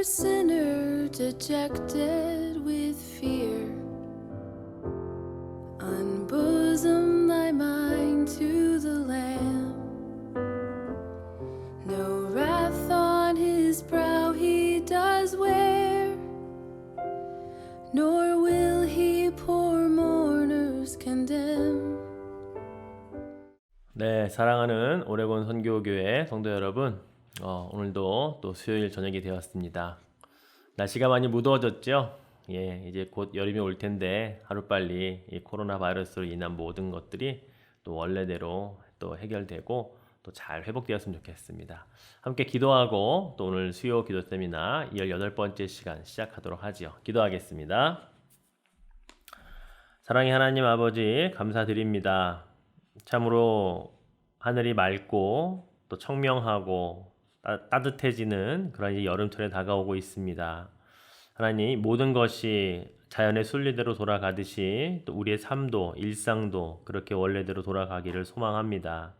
sinner dejected with fear, unbosom thy mind to the Lamb. No wrath on his brow he does wear, nor will he poor mourners condemn. 네, 사랑하는 오레곤 선교교회 성도 여러분, 오늘도 또 수요일 저녁이 되었습니다. 날씨가 많이 무더워졌죠? 예, 이제 곧 여름이 올 텐데 하루빨리 이 코로나 바이러스로 인한 모든 것들이 또 원래대로 또 해결되고 또 잘 회복되었으면 좋겠습니다. 함께 기도하고 또 오늘 수요 기도 세미나 18번째 시간 시작하도록 하지요. 기도하겠습니다. 사랑의 하나님 아버지, 감사드립니다. 참으로 하늘이 맑고 또 청명하고 따뜻해지는 그런 이제 여름철에 다가오고 있습니다. 하나님, 모든 것이 자연의 순리대로 돌아가듯이 또 우리의 삶도 일상도 그렇게 원래대로 돌아가기를 소망합니다.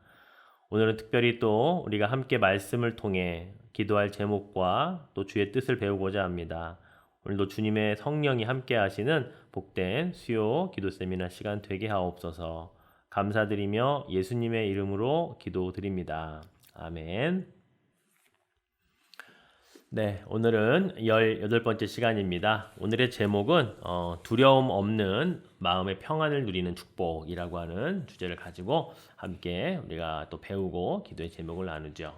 오늘은 특별히 또 우리가 함께 말씀을 통해 기도할 제목과 또 주의 뜻을 배우고자 합니다. 오늘도 주님의 성령이 함께 하시는 복된 수요 기도 세미나 시간 되게 하옵소서. 감사드리며 예수님의 이름으로 기도드립니다. 아멘. 네, 오늘은 18번째 시간입니다. 오늘의 제목은 두려움 없는 마음의 평안을 누리는 축복이라고 하는 주제를 가지고 함께 우리가 또 배우고 기도의 제목을 나누죠.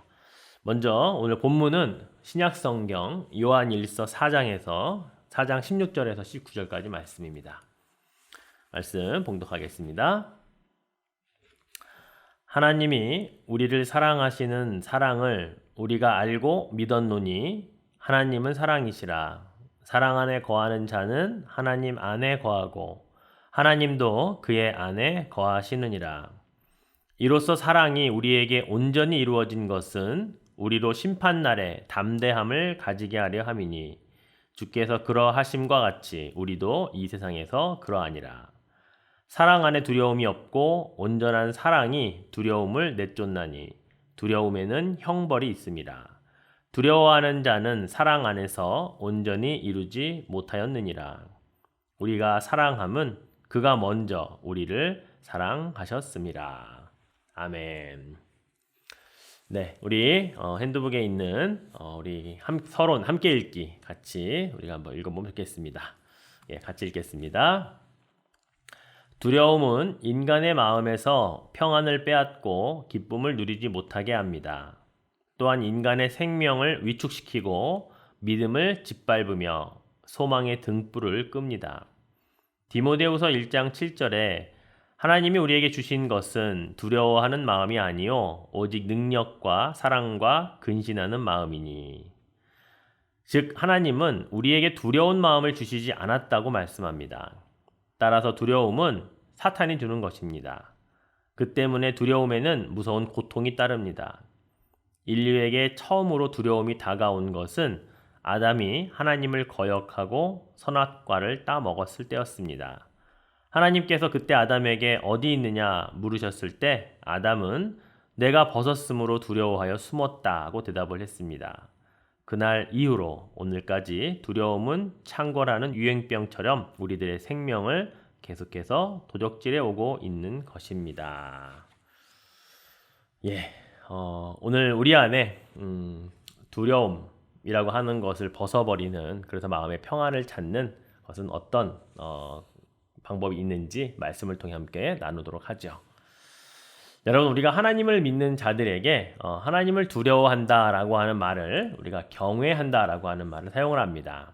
먼저 오늘 본문은 신약성경 요한일서 4장 16절에서 19절까지 말씀입니다. 말씀 봉독하겠습니다. 하나님이 우리를 사랑하시는 사랑을 우리가 알고 믿었노니 하나님은 사랑이시라. 사랑 안에 거하는 자는 하나님 안에 거하고 하나님도 그의 안에 거하시느니라. 이로써 사랑이 우리에게 온전히 이루어진 것은 우리로 심판날에 담대함을 가지게 하려 함이니 주께서 그러하심과 같이 우리도 이 세상에서 그러하니라. 사랑 안에 두려움이 없고 온전한 사랑이 두려움을 내쫓나니 두려움에는 형벌이 있습니다. 두려워하는 자는 사랑 안에서 온전히 이루지 못하였느니라. 우리가 사랑함은 그가 먼저 우리를 사랑하셨습니다. 아멘. 네, 우리 핸드북에 있는 우리 서론 함께 읽기 같이 우리가 한번 읽어보면 좋겠습니다. 예, 같이 읽겠습니다. 두려움은 인간의 마음에서 평안을 빼앗고 기쁨을 누리지 못하게 합니다. 또한 인간의 생명을 위축시키고 믿음을 짓밟으며 소망의 등불을 끕니다. 디모데후서 1장 7절에 하나님이 우리에게 주신 것은 두려워하는 마음이 아니요 오직 능력과 사랑과 근신하는 마음이니. 즉 하나님은 우리에게 두려운 마음을 주시지 않았다고 말씀합니다. 따라서 두려움은 사탄이 주는 것입니다. 그 때문에 두려움에는 무서운 고통이 따릅니다. 인류에게 처음으로 두려움이 다가온 것은 아담이 하나님을 거역하고 선악과를 따먹었을 때였습니다. 하나님께서 그때 아담에게 어디 있느냐 물으셨을 때 아담은 내가 벗었으므로 두려워하여 숨었다고 대답을 했습니다. 그날 이후로 오늘까지 두려움은 창궐하는 유행병처럼 우리들의 생명을 계속해서 도적질해 오고 있는 것입니다. 예, 오늘 우리 안에 두려움이라고 하는 것을 벗어버리는, 그래서 마음의 평안을 찾는 것은 어떤 방법이 있는지 말씀을 통해 함께 나누도록 하죠. 여러분, 우리가 하나님을 믿는 자들에게 하나님을 두려워한다라고 하는 말을 우리가 경외한다라고 하는 말을 사용을 합니다.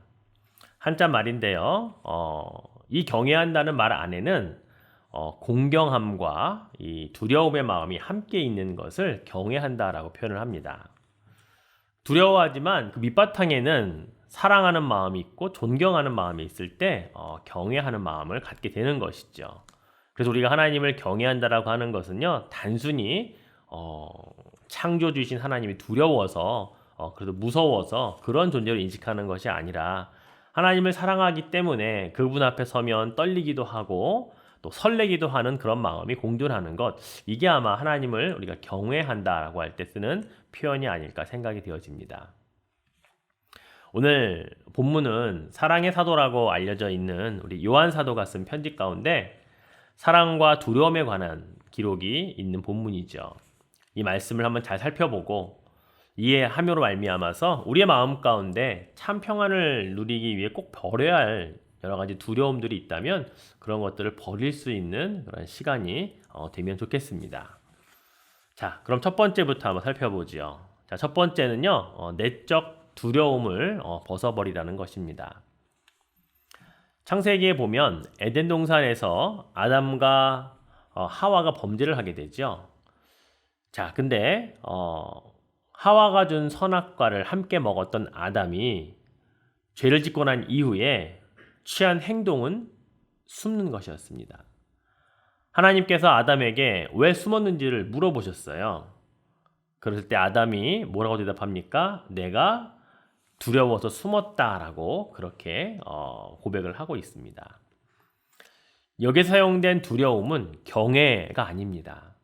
한자 말인데요. 이 경외한다는 말 안에는 공경함과 이 두려움의 마음이 함께 있는 것을 경외한다라고 표현을 합니다. 두려워하지만 그 밑바탕에는 사랑하는 마음이 있고 존경하는 마음이 있을 때 경외하는 마음을 갖게 되는 것이죠. 그래서 우리가 하나님을 경외한다라고 하는 것은요, 단순히 창조주이신 하나님이 두려워서 그래도 무서워서 그런 존재로 인식하는 것이 아니라 하나님을 사랑하기 때문에 그분 앞에 서면 떨리기도 하고 또 설레기도 하는 그런 마음이 공존하는 것, 이게 아마 하나님을 우리가 경외한다라고 할 때 쓰는 표현이 아닐까 생각이 되어집니다. 오늘 본문은 사랑의 사도라고 알려져 있는 우리 요한 사도가 쓴 편지 가운데 사랑과 두려움에 관한 기록이 있는 본문이죠. 이 말씀을 한번 잘 살펴보고 이해함으로 말미암아서 우리의 마음 가운데 참 평안을 누리기 위해 꼭 버려야 할 여러 가지 두려움들이 있다면 그런 것들을 버릴 수 있는 그런 시간이 되면 좋겠습니다. 자, 그럼 첫 번째부터 한번 살펴보죠. 자, 첫 번째는요, 내적 두려움을 벗어버리라는 것입니다. 창세기에 보면 에덴 동산에서 아담과 하와가 범죄를 하게 되죠. 자, 근데 하와가 준 선악과를 함께 먹었던 아담이 죄를 짓고 난 이후에 취한 행동은 숨는 것이었습니다. 하나님께서 아담에게 왜 숨었는지를 물어보셨어요. 그랬을 때 아담이 뭐라고 대답합니까? 내가 두려워서 숨었다라고 그렇게 고백을 하고 있습니다. 여기에 사용된 두려움은 경외가 아닙니다.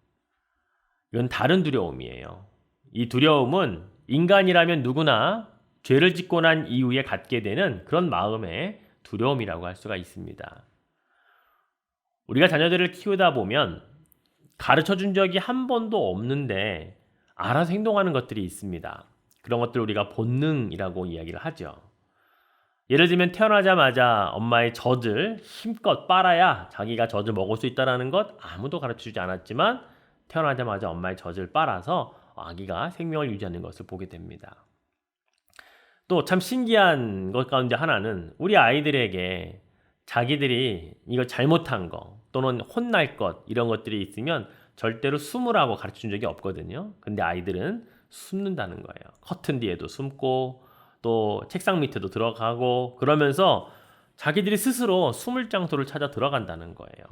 이건 다른 두려움이에요. 이 두려움은 인간이라면 누구나 죄를 짓고 난 이후에 갖게 되는 그런 마음의 두려움이라고 할 수가 있습니다. 우리가 자녀들을 키우다 보면 가르쳐 준 적이 한 번도 없는데 알아서 행동하는 것들이 있습니다. 그런 것들 우리가 본능이라고 이야기를 하죠. 예를 들면 태어나자마자 엄마의 젖을 힘껏 빨아야 자기가 젖을 먹을 수 있다는 것 아무도 가르쳐주지 않았지만 태어나자마자 엄마의 젖을 빨아서 아기가 생명을 유지하는 것을 보게 됩니다. 또 참 신기한 것 가운데 하나는 우리 아이들에게 자기들이 이거 잘못한 거 또는 혼날 것 이런 것들이 있으면 절대로 숨으라고 가르쳐준 적이 없거든요. 근데 아이들은 숨는다는 거예요. 커튼 뒤에도 숨고 또 책상 밑에도 들어가고 그러면서 자기들이 스스로 숨을 장소를 찾아 들어간다는 거예요.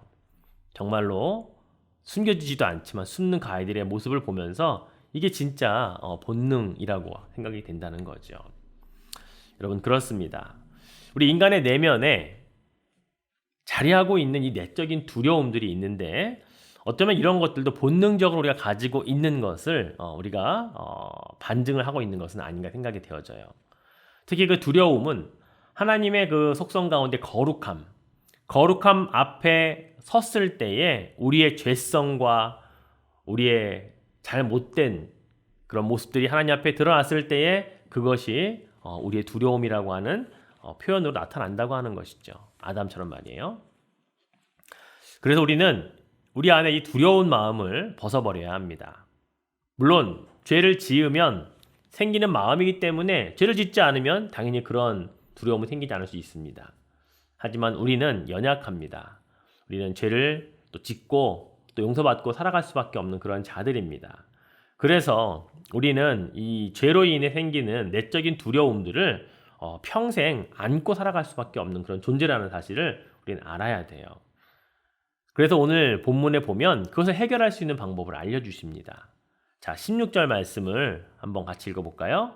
정말로 숨겨지지도 않지만 숨는 그 아이들의 모습을 보면서 이게 진짜 본능이라고 생각이 된다는 거죠. 여러분 그렇습니다. 우리 인간의 내면에 자리하고 있는 이 내적인 두려움들이 있는데 어쩌면 이런 것들도 본능적으로 우리가 가지고 있는 것을 우리가 반증을 하고 있는 것은 아닌가 생각이 되어져요. 특히 그 두려움은 하나님의 그 속성 가운데 거룩함 앞에 섰을 때에 우리의 죄성과 우리의 잘못된 그런 모습들이 하나님 앞에 드러났을 때에 그것이 우리의 두려움이라고 하는 표현으로 나타난다고 하는 것이죠. 아담처럼 말이에요. 그래서 우리는 우리 안에 이 두려운 마음을 벗어버려야 합니다. 물론 죄를 지으면 생기는 마음이기 때문에 죄를 짓지 않으면 당연히 그런 두려움은 생기지 않을 수 있습니다. 하지만 우리는 연약합니다. 우리는 죄를 또 짓고 또 용서받고 살아갈 수밖에 없는 그런 자들입니다. 그래서 우리는 이 죄로 인해 생기는 내적인 두려움들을 평생 안고 살아갈 수밖에 없는 그런 존재라는 사실을 우리는 알아야 돼요. 그래서 오늘 본문에 보면 그것을 해결할 수 있는 방법을 알려주십니다. 자, 16절 말씀을 한번 같이 읽어볼까요?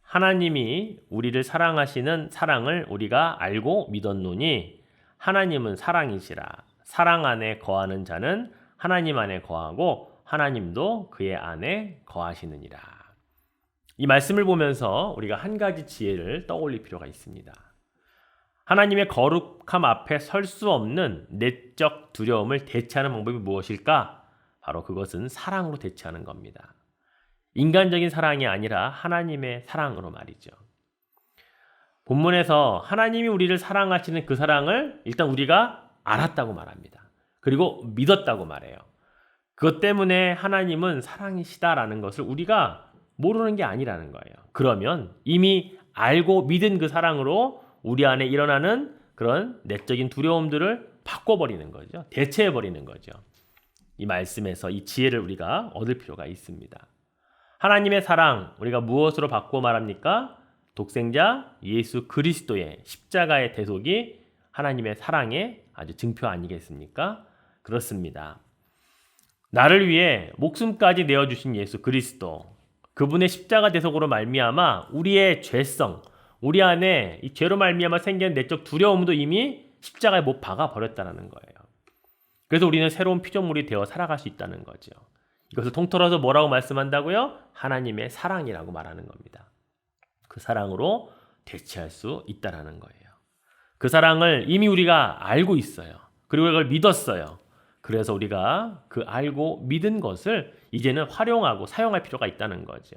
하나님이 우리를 사랑하시는 사랑을 우리가 알고 믿었노니 하나님은 사랑이시라. 사랑 안에 거하는 자는 하나님 안에 거하고 하나님도 그의 안에 거하시느니라. 이 말씀을 보면서 우리가 한 가지 지혜를 떠올릴 필요가 있습니다. 하나님의 거룩함 앞에 설 수 없는 내적 두려움을 대체하는 방법이 무엇일까? 바로 그것은 사랑으로 대체하는 겁니다. 인간적인 사랑이 아니라 하나님의 사랑으로 말이죠. 본문에서 하나님이 우리를 사랑하시는 그 사랑을 일단 우리가 알았다고 말합니다. 그리고 믿었다고 말해요. 그것 때문에 하나님은 사랑이시다라는 것을 우리가 모르는 게 아니라는 거예요. 그러면 이미 알고 믿은 그 사랑으로 우리 안에 일어나는 그런 내적인 두려움들을 바꿔버리는 거죠. 대체해버리는 거죠. 이 말씀에서 이 지혜를 우리가 얻을 필요가 있습니다. 하나님의 사랑, 우리가 무엇으로 바꾸어 말합니까? 독생자 예수 그리스도의 십자가의 대속이 하나님의 사랑의 아주 증표 아니겠습니까? 그렇습니다. 나를 위해 목숨까지 내어주신 예수 그리스도, 그분의 십자가 대속으로 말미암아 우리의 죄성, 우리 안에 이 죄로 말미암아 생기는 내적 두려움도 이미 십자가에 못 박아 버렸다는 거예요. 그래서 우리는 새로운 피조물이 되어 살아갈 수 있다는 거죠. 이것을 통틀어서 뭐라고 말씀한다고요? 하나님의 사랑이라고 말하는 겁니다. 그 사랑으로 대체할 수 있다라는 거예요. 그 사랑을 이미 우리가 알고 있어요. 그리고 그걸 믿었어요. 그래서 우리가 그 알고 믿은 것을 이제는 활용하고 사용할 필요가 있다는 거죠.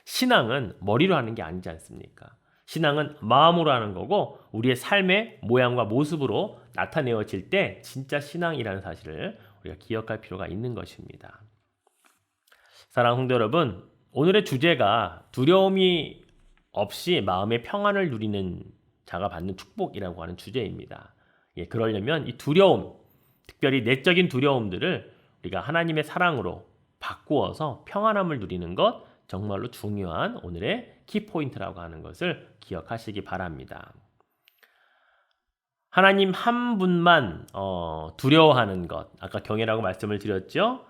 신앙은 머리로 하는 게 아니지 않습니까? 신앙은 마음으로 하는 거고 우리의 삶의 모양과 모습으로 나타내어질 때 진짜 신앙이라는 사실을 우리가 기억할 필요가 있는 것입니다. 사랑하는 성도 여러분, 오늘의 주제가 두려움이 없이 마음의 평안을 누리는 자가 받는 축복이라고 하는 주제입니다. 그러려면 이 두려움, 특별히 내적인 두려움들을 우리가 하나님의 사랑으로 바꾸어서 평안함을 누리는 것 정말로 중요한 오늘의 키포인트라고 하는 것을 기억하시기 바랍니다. 하나님 한 분만 두려워하는 것, 아까 경외라고 말씀을 드렸죠.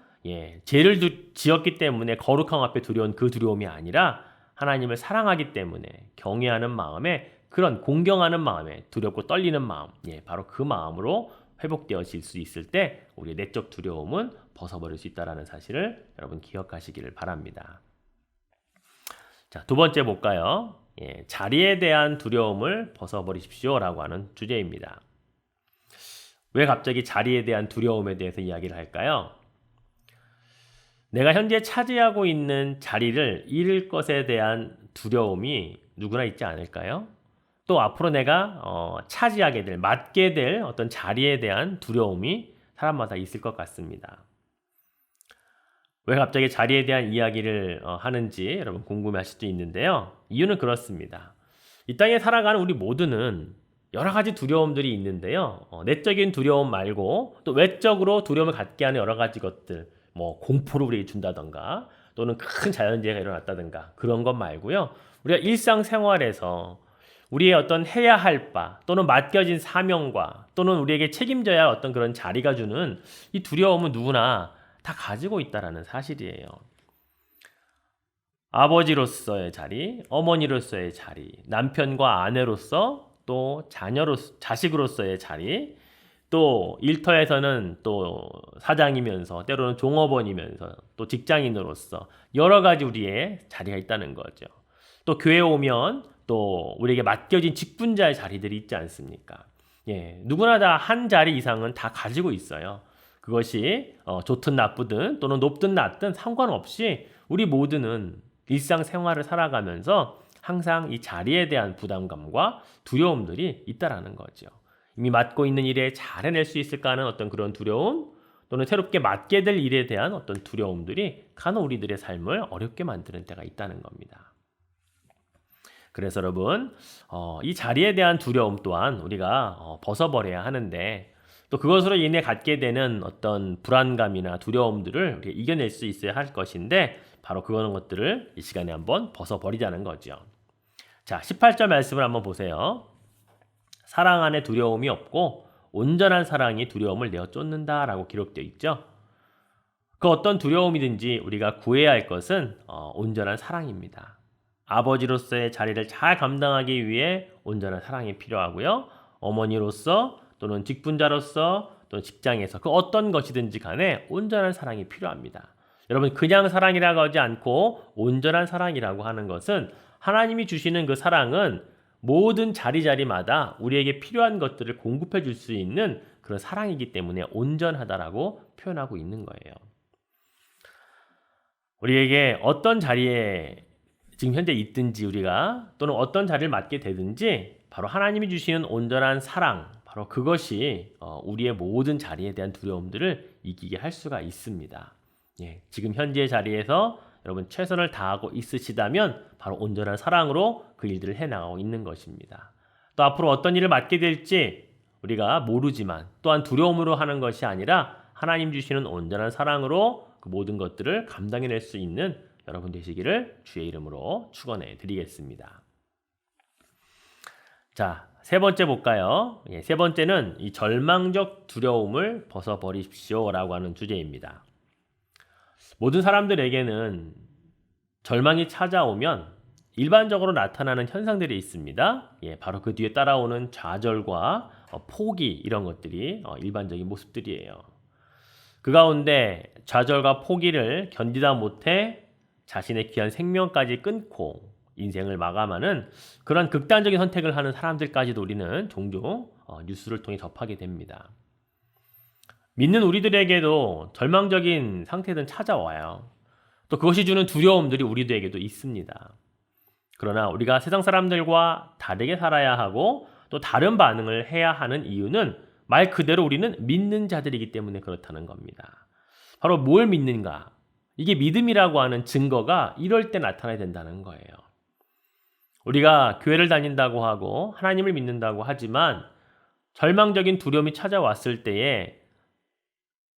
죄를 지었기 때문에 거룩한 앞에 두려운 그 두려움이 아니라 하나님을 사랑하기 때문에 경외하는 마음에 그런 공경하는 마음에 두렵고 떨리는 마음, 바로 그 마음으로 회복되어질 수 있을 때 우리의 내적 두려움은 벗어버릴 수 있다는 사실을 여러분 기억하시기를 바랍니다. 자, 두 번째 볼까요? 자리에 대한 두려움을 벗어버리십시오라고 하는 주제입니다. 왜 갑자기 자리에 대한 두려움에 대해서 이야기를 할까요? 내가 현재 차지하고 있는 자리를 잃을 것에 대한 두려움이 누구나 있지 않을까요? 또 앞으로 내가 차지하게 될, 맡게 될 어떤 자리에 대한 두려움이 사람마다 있을 것 같습니다. 왜 갑자기 자리에 대한 이야기를 하는지 여러분 궁금해하실 수도 있는데요. 이유는 그렇습니다. 이 땅에 살아가는 우리 모두는 여러 가지 두려움들이 있는데요. 내적인 두려움 말고 또 외적으로 두려움을 갖게 하는 여러 가지 것들, 공포를 우리에게 준다던가 또는 큰 자연재해가 일어났다던가 그런 것 말고요. 우리가 일상생활에서 우리의 어떤 해야 할 바 또는 맡겨진 사명과 또는 우리에게 책임져야 할 어떤 그런 자리가 주는 이 두려움은 누구나 다 가지고 있다라는 사실이에요. 아버지로서의 자리, 어머니로서의 자리, 남편과 아내로서 또 자식으로서의 자리, 또 일터에서는 또 사장이면서 때로는 종업원이면서 또 직장인으로서 여러 가지 우리의 자리가 있다는 거죠. 또 교회에 오면 또 우리에게 맡겨진 직분자의 자리들이 있지 않습니까? 누구나 다 한 자리 이상은 다 가지고 있어요. 그것이 좋든 나쁘든 또는 높든 낮든 상관없이 우리 모두는 일상생활을 살아가면서 항상 이 자리에 대한 부담감과 두려움들이 있다라는 거죠. 이미 맡고 있는 일에 잘 해낼 수 있을까 하는 어떤 그런 두려움 또는 새롭게 맡게 될 일에 대한 어떤 두려움들이 간혹 우리들의 삶을 어렵게 만드는 때가 있다는 겁니다. 그래서 여러분 이 자리에 대한 두려움 또한 우리가 벗어버려야 하는데 또 그것으로 인해 갖게 되는 어떤 불안감이나 두려움들을 우리가 이겨낼 수 있어야 할 것인데 바로 그런 것들을 이 시간에 한번 벗어버리자는 거죠. 자, 18절 말씀을 한번 보세요. 사랑 안에 두려움이 없고 온전한 사랑이 두려움을 내어 쫓는다라고 기록되어 있죠. 그 어떤 두려움이든지 우리가 구해야 할 것은 온전한 사랑입니다. 아버지로서의 자리를 잘 감당하기 위해 온전한 사랑이 필요하고요. 어머니로서 또는 직분자로서 또는 직장에서 그 어떤 것이든지 간에 온전한 사랑이 필요합니다. 여러분 그냥 사랑이라고 하지 않고 온전한 사랑이라고 하는 것은 하나님이 주시는 그 사랑은 모든 자리마다 우리에게 필요한 것들을 공급해 줄 수 있는 그런 사랑이기 때문에 온전하다라고 표현하고 있는 거예요. 우리에게 어떤 자리에 지금 현재 있든지 우리가 또는 어떤 자리를 맡게 되든지 바로 하나님이 주시는 온전한 사랑, 바로 그것이 우리의 모든 자리에 대한 두려움들을 이기게 할 수가 있습니다. 지금 현재의 자리에서 여러분 최선을 다하고 있으시다면 바로 온전한 사랑으로 그 일들을 해나가고 있는 것입니다. 또 앞으로 어떤 일을 맡게 될지 우리가 모르지만 또한 두려움으로 하는 것이 아니라 하나님 주시는 온전한 사랑으로 그 모든 것들을 감당해낼 수 있는 여러분 되시기를 주의 이름으로 축원해 드리겠습니다. 자, 세 번째 볼까요? 세 번째는 이 절망적 두려움을 벗어버리십시오라고 하는 주제입니다. 모든 사람들에게는 절망이 찾아오면 일반적으로 나타나는 현상들이 있습니다. 바로 그 뒤에 따라오는 좌절과 포기 이런 것들이 일반적인 모습들이에요. 그 가운데 좌절과 포기를 견디다 못해 자신의 귀한 생명까지 끊고 인생을 마감하는 그런 극단적인 선택을 하는 사람들까지도 우리는 종종 뉴스를 통해 접하게 됩니다. 믿는 우리들에게도 절망적인 상태들은 찾아와요. 또 그것이 주는 두려움들이 우리들에게도 있습니다. 그러나 우리가 세상 사람들과 다르게 살아야 하고 또 다른 반응을 해야 하는 이유는 말 그대로 우리는 믿는 자들이기 때문에 그렇다는 겁니다. 바로 뭘 믿는가? 이게 믿음이라고 하는 증거가 이럴 때 나타나야 된다는 거예요. 우리가 교회를 다닌다고 하고 하나님을 믿는다고 하지만 절망적인 두려움이 찾아왔을 때에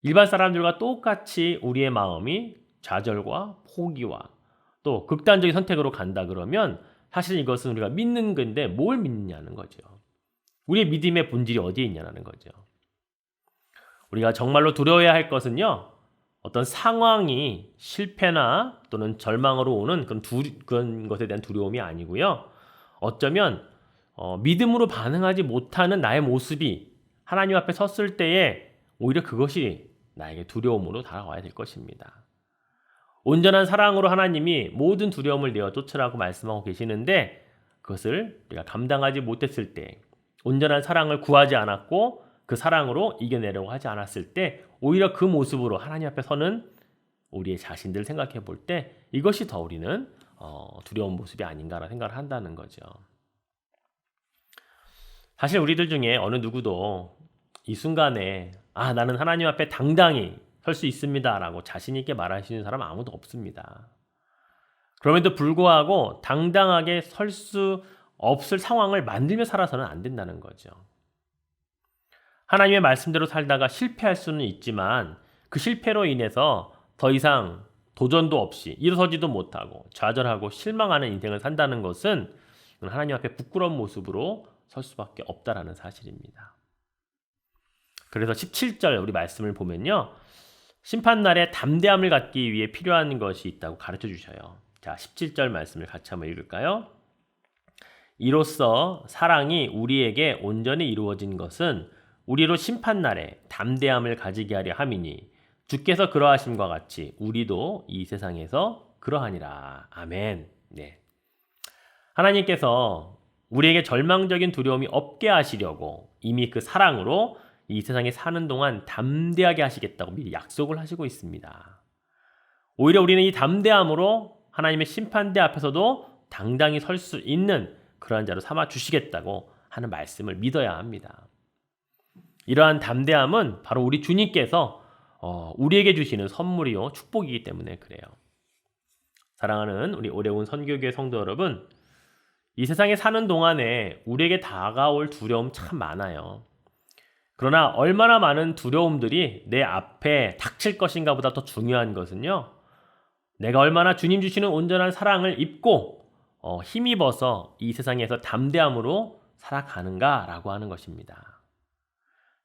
일반 사람들과 똑같이 우리의 마음이 좌절과 포기와 또 극단적인 선택으로 간다 그러면 사실 이것은 우리가 믿는 건데 뭘 믿느냐는 거죠. 우리의 믿음의 본질이 어디에 있냐는 거죠. 우리가 정말로 두려워해야 할 것은요, 어떤 상황이 실패나 또는 절망으로 오는 그런 것에 대한 두려움이 아니고요. 어쩌면 믿음으로 반응하지 못하는 나의 모습이 하나님 앞에 섰을 때에 오히려 그것이 나에게 두려움으로 다가와야 될 것입니다. 온전한 사랑으로 하나님이 모든 두려움을 내어 쫓으라고 말씀하고 계시는데 그것을 우리가 감당하지 못했을 때, 온전한 사랑을 구하지 않았고 그 사랑으로 이겨내려고 하지 않았을 때 오히려 그 모습으로 하나님 앞에 서는 우리의 자신들을 생각해 볼 때 이것이 더 우리는 두려운 모습이 아닌가라는 생각을 한다는 거죠. 사실 우리들 중에 어느 누구도 이 순간에 나는 하나님 앞에 당당히 설 수 있습니다 라고 자신 있게 말할 수 있는 사람 아무도 없습니다. 그럼에도 불구하고 당당하게 설 수 없을 상황을 만들며 살아서는 안 된다는 거죠. 하나님의 말씀대로 살다가 실패할 수는 있지만 그 실패로 인해서 더 이상 도전도 없이 일어서지도 못하고 좌절하고 실망하는 인생을 산다는 것은 하나님 앞에 부끄러운 모습으로 설 수밖에 없다라는 사실입니다. 그래서 17절 우리 말씀을 보면요, 심판날에 담대함을 갖기 위해 필요한 것이 있다고 가르쳐 주셔요. 자, 17절 말씀을 같이 한번 읽을까요? 이로써 사랑이 우리에게 온전히 이루어진 것은 우리로 심판날에 담대함을 가지게 하려 함이니 주께서 그러하심과 같이 우리도 이 세상에서 그러하니라. 아멘. 네. 하나님께서 우리에게 절망적인 두려움이 없게 하시려고 이미 그 사랑으로 이 세상에 사는 동안 담대하게 하시겠다고 미리 약속을 하시고 있습니다. 오히려 우리는 이 담대함으로 하나님의 심판대 앞에서도 당당히 설 수 있는 그러한 자로 삼아 주시겠다고 하는 말씀을 믿어야 합니다. 이러한 담대함은 바로 우리 주님께서 우리에게 주시는 선물이요 축복이기 때문에 그래요. 사랑하는 우리 오래온 선교교회 성도 여러분, 이 세상에 사는 동안에 우리에게 다가올 두려움 참 많아요. 그러나 얼마나 많은 두려움들이 내 앞에 닥칠 것인가 보다 더 중요한 것은요, 내가 얼마나 주님 주시는 온전한 사랑을 입고 힘입어서 이 세상에서 담대함으로 살아가는가라고 하는 것입니다.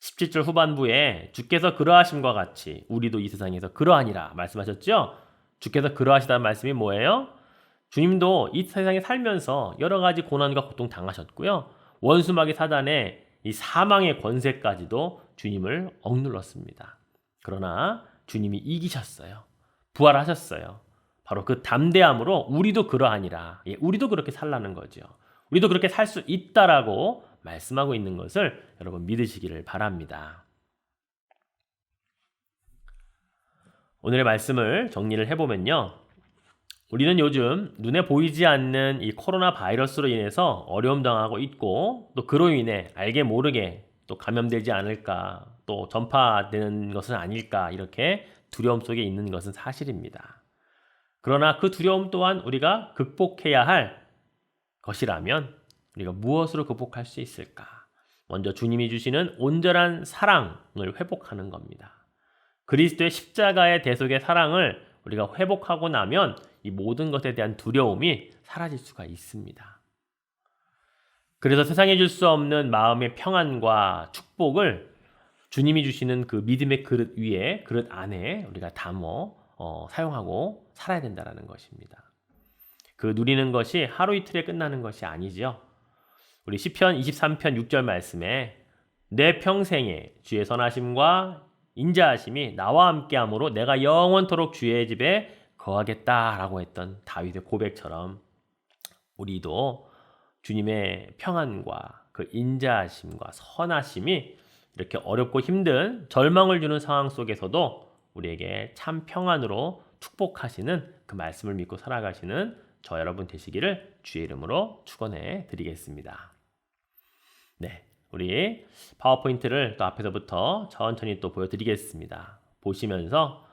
17절 후반부에 주께서 그러하심과 같이 우리도 이 세상에서 그러하니라 말씀하셨죠? 주께서 그러하시다는 말씀이 뭐예요? 주님도 이 세상에 살면서 여러 가지 고난과 고통 당하셨고요. 원수마귀 사단의 이 사망의 권세까지도 주님을 억눌렀습니다. 그러나 주님이 이기셨어요. 부활하셨어요. 바로 그 담대함으로 우리도 그러하니라. 우리도 그렇게 살라는 거죠. 우리도 그렇게 살 수 있다라고 말씀하고 있는 것을 여러분 믿으시기를 바랍니다. 오늘의 말씀을 정리를 해보면요, 우리는 요즘 눈에 보이지 않는 이 코로나 바이러스로 인해서 어려움 당하고 있고 또 그로 인해 알게 모르게 또 감염되지 않을까 또 전파되는 것은 아닐까 이렇게 두려움 속에 있는 것은 사실입니다. 그러나 그 두려움 또한 우리가 극복해야 할 것이라면 우리가 무엇으로 극복할 수 있을까? 먼저 주님이 주시는 온전한 사랑을 회복하는 겁니다. 그리스도의 십자가의 대속의 사랑을 우리가 회복하고 나면 이 모든 것에 대한 두려움이 사라질 수가 있습니다. 그래서 세상에 줄 수 없는 마음의 평안과 축복을 주님이 주시는 그 믿음의 그릇 위에, 그릇 안에 우리가 담어 사용하고 살아야 된다는 것입니다. 그 누리는 것이 하루 이틀에 끝나는 것이 아니죠. 우리 시편 23편 6절 말씀에 내 평생에 주의 선하심과 인자하심이 나와 함께함으로 내가 영원토록 주의 집에 거하겠다라고 했던 다윗의 고백처럼 우리도 주님의 평안과 그 인자하심과 선하심이 이렇게 어렵고 힘든 절망을 주는 상황 속에서도 우리에게 참 평안으로 축복하시는 그 말씀을 믿고 살아가시는 저 여러분 되시기를 주의 이름으로 축원해 드리겠습니다. 네, 우리 파워포인트를 또 앞에서부터 천천히 또 보여드리겠습니다. 보시면서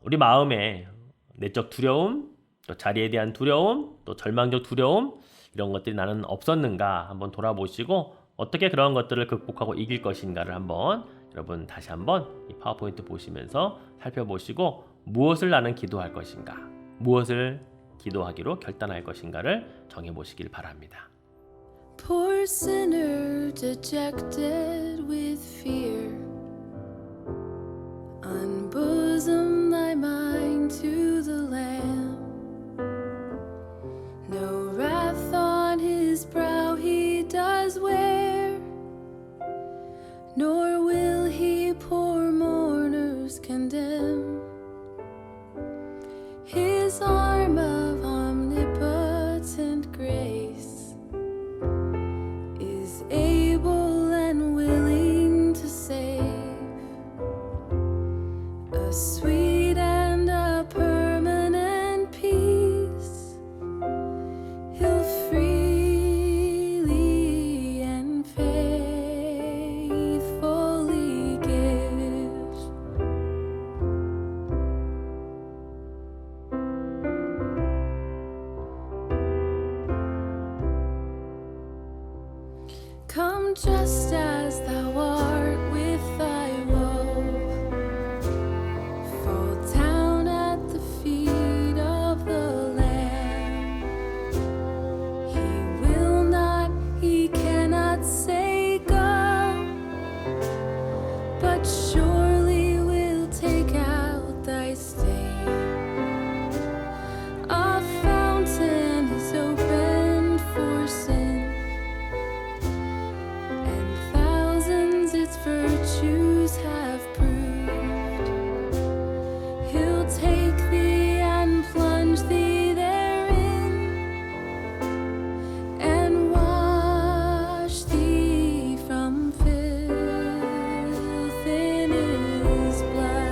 우리 마음에 내적 두려움, 또 자리에 대한 두려움, 또 절망적 두려움 이런 것들이 나는 없었는가 한번 돌아보시고 어떻게 그런 것들을 극복하고 이길 것인가를 한번 여러분 다시 한번 이 파워포인트 보시면서 살펴보시고 무엇을 나는 기도할 것인가, 무엇을 기도하기로 결단할 것인가를 정해보시길 바랍니다. Poor sinner dejected with fear, unbosom thy mind to the Lamb. No wrath on his brow he does wear, nor will he poor mourners condemn. His arm of omnipotent grace is able and willing to save, a sweet and a permanent peace he'll freely and faithfully give. Come just as thou art with thy woe, fall down at the feet of the Lamb. He will not, he cannot say go, but surely will take out thy stain. A fountain is opened for sin, and thousands its virtues have proved. He'll take thee and plunge thee therein, and wash thee from filth in his blood.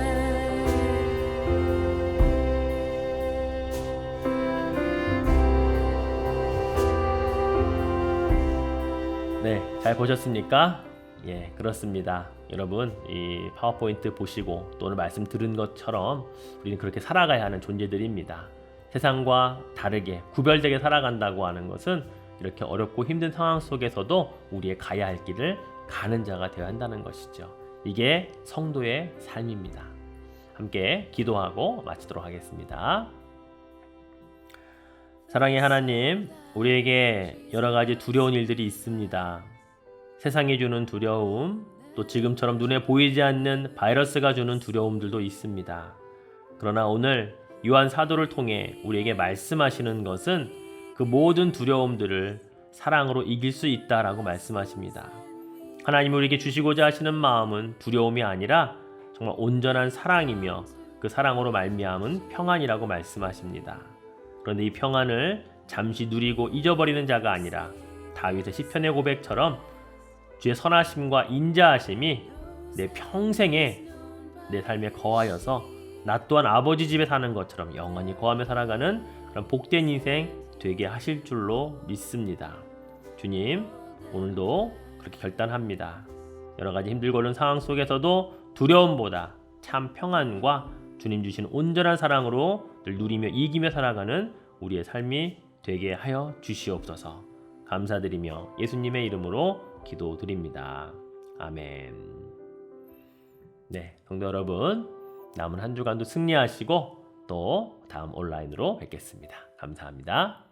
네, 잘 보셨습니까? 예, 그렇습니다. 여러분, 이 파워포인트 보시고 또 오늘 말씀 들은 것처럼 우리는 그렇게 살아가야 하는 존재들입니다. 세상과 다르게 구별되게 살아간다고 하는 것은 이렇게 어렵고 힘든 상황 속에서도 우리의 가야 할 길을 가는 자가 되어야 한다는 것이죠. 이게 성도의 삶입니다. 함께 기도하고 마치도록 하겠습니다. 사랑의 하나님, 우리에게 여러 가지 두려운 일들이 있습니다. 세상이 주는 두려움, 또 지금처럼 눈에 보이지 않는 바이러스가 주는 두려움들도 있습니다. 그러나 오늘 요한 사도를 통해 우리에게 말씀하시는 것은 그 모든 두려움들을 사랑으로 이길 수 있다라고 말씀하십니다. 하나님이 우리에게 주시고자 하시는 마음은 두려움이 아니라 정말 온전한 사랑이며 그 사랑으로 말미암은 평안이라고 말씀하십니다. 그런데 이 평안을 잠시 누리고 잊어버리는 자가 아니라 다윗의 시편의 고백처럼 주의 선하심과 인자하심이 내 평생에 내 삶에 거하여서 나 또한 아버지 집에 사는 것처럼 영원히 거하며 살아가는 그런 복된 인생 되게 하실 줄로 믿습니다. 주님, 오늘도 그렇게 결단합니다. 여러 가지 힘들고 어려운 상황 속에서도 두려움보다 참 평안과 주님 주신 온전한 사랑으로 늘 누리며 이기며 살아가는 우리의 삶이 되게 하여 주시옵소서. 감사드리며 예수님의 이름으로 기도드립니다. 아멘. 네, 성도 여러분, 남은 한 주간도 승리하시고 또 다음 온라인으로 뵙겠습니다. 감사합니다.